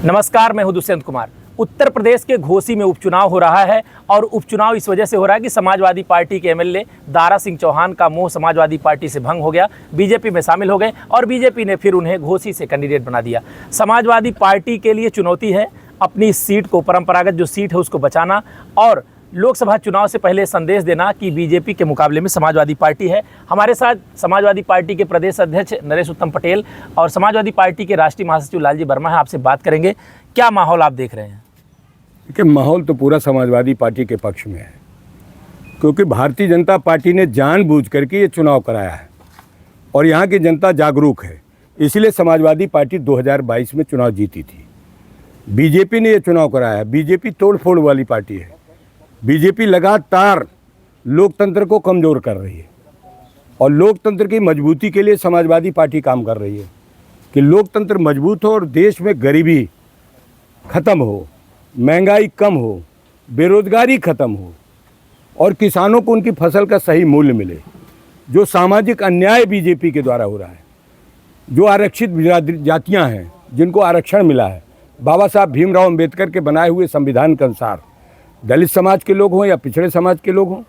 नमस्कार, मैं हूं दुष्यंत कुमार। उत्तर प्रदेश के घोसी में उपचुनाव हो रहा है और उपचुनाव इस वजह से हो रहा है कि समाजवादी पार्टी के एमएलए दारा सिंह चौहान का मोह समाजवादी पार्टी से भंग हो गया, बीजेपी में शामिल हो गए और बीजेपी ने फिर उन्हें घोसी से कैंडिडेट बना दिया। समाजवादी पार्टी के लिए चुनौती है अपनी सीट को, परंपरागत जो सीट है उसको बचाना और लोकसभा चुनाव से पहले संदेश देना कि बीजेपी के मुकाबले में समाजवादी पार्टी है। हमारे साथ समाजवादी पार्टी के प्रदेश अध्यक्ष नरेश उत्तम पटेल और समाजवादी पार्टी के राष्ट्रीय महासचिव लालजी वर्मा हैं। आपसे बात करेंगे, क्या माहौल आप देख रहे हैं? कि माहौल तो पूरा समाजवादी पार्टी के पक्ष में है, क्योंकि भारतीय जनता पार्टी ने जानबूझ करके ये चुनाव कराया है और यहाँ की जनता जागरूक है, इसलिए समाजवादी पार्टी 2022 में चुनाव जीती थी। बीजेपी ने ये चुनाव कराया है। बीजेपी तोड़-फोड़ वाली पार्टी है। बीजेपी लगातार लोकतंत्र को कमज़ोर कर रही है और लोकतंत्र की मजबूती के लिए समाजवादी पार्टी काम कर रही है कि लोकतंत्र मजबूत हो और देश में गरीबी ख़त्म हो, महंगाई कम हो, बेरोजगारी ख़त्म हो और किसानों को उनकी फसल का सही मूल्य मिले। जो सामाजिक अन्याय बीजेपी के द्वारा हो रहा है, जो आरक्षित जातियां हैं जिनको आरक्षण मिला है बाबा साहब भीमराव अंबेडकर के बनाए हुए संविधान के अनुसार, दलित समाज के लोग हों या पिछड़े समाज के लोग हों,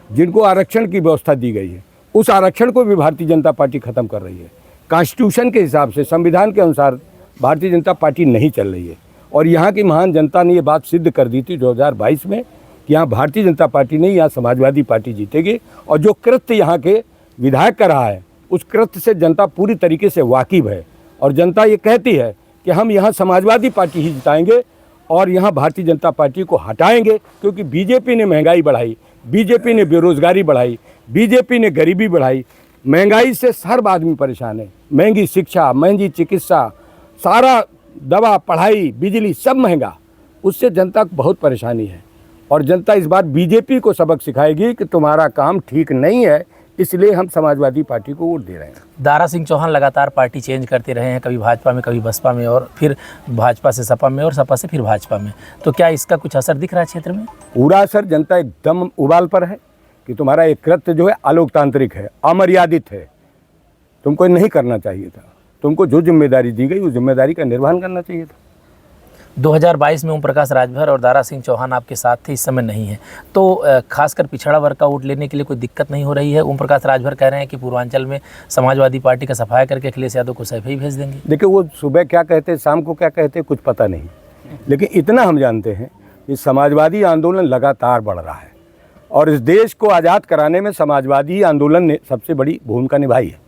जिनको आरक्षण की व्यवस्था दी गई है, उस आरक्षण को भी भारतीय जनता पार्टी ख़त्म कर रही है। कॉन्स्टिट्यूशन के हिसाब से, संविधान के अनुसार भारतीय जनता पार्टी नहीं चल रही है और यहाँ की महान जनता ने ये बात सिद्ध कर दी थी 2022 में कि यहाँ भारतीय जनता पार्टी नहीं, यहाँ समाजवादी पार्टी जीतेगी। और जो कृत्य यहाँ के विधायक कर रहा है उस कृत्य से जनता पूरी तरीके से वाकिफ़ है और जनता ये कहती है कि हम यहाँ समाजवादी पार्टी ही जिताएंगे और यहाँ भारतीय जनता पार्टी को हटाएंगे, क्योंकि बीजेपी ने महंगाई बढ़ाई, बीजेपी ने बेरोजगारी बढ़ाई, बीजेपी ने गरीबी बढ़ाई। महंगाई से हर आदमी परेशान है। महंगी शिक्षा, महंगी चिकित्सा, सारा दवा, पढ़ाई, बिजली सब महंगा, उससे जनता को बहुत परेशानी है और जनता इस बार बीजेपी को सबक सिखाएगी कि तुम्हारा काम ठीक नहीं है, इसलिए हम समाजवादी पार्टी को वोट दे रहे हैं। दारा सिंह चौहान लगातार पार्टी चेंज करते रहे हैं, कभी भाजपा में, कभी बसपा में और फिर भाजपा से सपा में और सपा से फिर भाजपा में, तो क्या इसका कुछ असर दिख रहा है क्षेत्र में? पूरा असर जनता एकदम उबाल पर है कि तुम्हारा एक कृत्य जो है अलोकतांत्रिक है, अमर्यादित है, तुमको नहीं करना चाहिए था। तुमको जो जिम्मेदारी दी गई उस जिम्मेदारी का निर्वहन करना चाहिए था। 2022 में ओम प्रकाश राजभर और दारा सिंह चौहान आपके साथ थे, इस समय नहीं है, तो खासकर पिछड़ा वर्ग का वोट लेने के लिए कोई दिक्कत नहीं हो रही है? ओम प्रकाश राजभर कह रहे हैं कि पूर्वांचल में समाजवादी पार्टी का सफाया करके अखिलेश यादव को सैफ ही भेज देंगे। देखिए, वो सुबह क्या कहते, शाम को क्या कहते, कुछ पता नहीं, लेकिन इतना हम जानते हैं कि समाजवादी आंदोलन लगातार बढ़ रहा है और इस देश को आज़ाद कराने में समाजवादी आंदोलन ने सबसे बड़ी भूमिका निभाई है।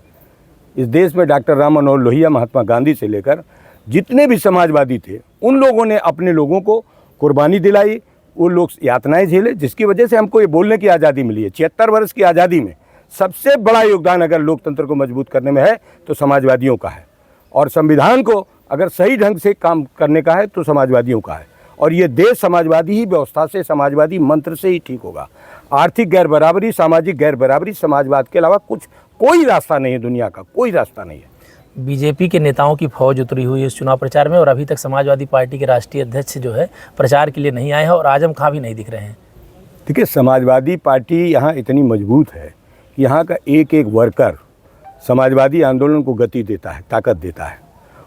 इस देश में डॉक्टर राम मनोहर लोहिया, महात्मा गांधी से लेकर जितने भी समाजवादी थे, उन लोगों ने अपने लोगों को कुर्बानी दिलाई, वो लोग यातनाएं झेले, जिसकी वजह से हमको ये बोलने की आज़ादी मिली है। 76 वर्ष की आज़ादी में सबसे बड़ा योगदान अगर लोकतंत्र को मजबूत करने में है तो समाजवादियों का है और संविधान को अगर सही ढंग से काम करने का है तो समाजवादियों का है और ये देश समाजवादी ही व्यवस्था से, समाजवादी मंत्र से ही ठीक होगा। आर्थिक गैर बराबरी, सामाजिक गैर बराबरी, समाजवाद के अलावा कोई रास्ता नहीं है, दुनिया का कोई रास्ता नहीं है। बीजेपी के नेताओं की फौज उतरी हुई है इस चुनाव प्रचार में और अभी तक समाजवादी पार्टी के राष्ट्रीय अध्यक्ष जो है प्रचार के लिए नहीं आए हैं और आजम खां भी नहीं दिख रहे हैं। देखिए, समाजवादी पार्टी यहाँ इतनी मजबूत है कि यहाँ का एक एक वर्कर समाजवादी आंदोलन को गति देता है, ताकत देता है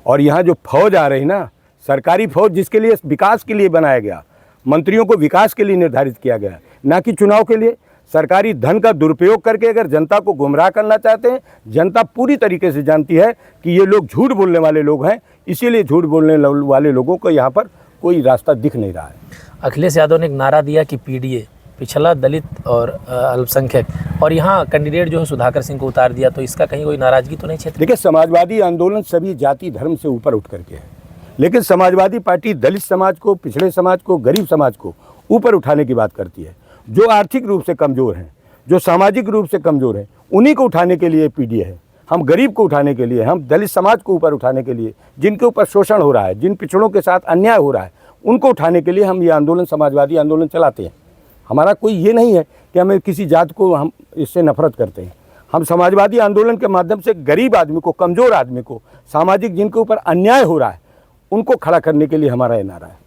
और यहाँ जो फौज आ रही ना, सरकारी फौज, जिसके लिए विकास के लिए बनाया गया, मंत्रियों को विकास के लिए निर्धारित किया गया, ना कि चुनाव के लिए। सरकारी धन का दुरुपयोग करके अगर जनता को गुमराह करना चाहते हैं, जनता पूरी तरीके से जानती है कि ये लोग झूठ बोलने वाले लोग हैं, इसीलिए झूठ बोलने वाले लोगों को यहाँ पर कोई रास्ता दिख नहीं रहा है। अखिलेश यादव ने एक नारा दिया कि पीडीए, पिछड़ा, दलित और अल्पसंख्यक, और यहाँ कैंडिडेट जो है सुधाकर सिंह को उतार दिया, तो इसका कहीं कोई नाराजगी तो नहीं क्षेत्र? देखिए, समाजवादी आंदोलन सभी जाति धर्म से ऊपर उठ करके है, लेकिन समाजवादी पार्टी दलित समाज को, पिछड़े समाज को, गरीब समाज को ऊपर उठाने की बात करती है। जो आर्थिक रूप से कमज़ोर हैं, जो सामाजिक रूप से कमज़ोर हैं, उन्हीं को उठाने के लिए पीडीए है। हम गरीब को उठाने के लिए, हम दलित समाज को ऊपर उठाने के लिए, जिनके ऊपर शोषण हो रहा है, जिन पिछड़ों के साथ अन्याय हो रहा है, उनको उठाने के लिए हम ये आंदोलन, समाजवादी आंदोलन चलाते हैं। हमारा कोई ये नहीं है कि हमें किसी जात को हम इससे नफरत करते हैं। हम समाजवादी आंदोलन के माध्यम से गरीब आदमी को, कमज़ोर आदमी को, सामाजिक जिनके ऊपर अन्याय हो रहा है, उनको खड़ा करने के लिए हमारा ये नारा है।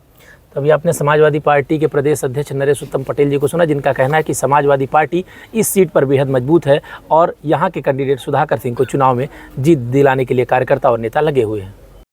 तभी आपने समाजवादी पार्टी के प्रदेश अध्यक्ष नरेश उत्तम पटेल जी को सुना, जिनका कहना है कि समाजवादी पार्टी इस सीट पर बेहद मजबूत है और यहाँ के कैंडिडेट सुधाकर सिंह को चुनाव में जीत दिलाने के लिए कार्यकर्ता और नेता लगे हुए हैं।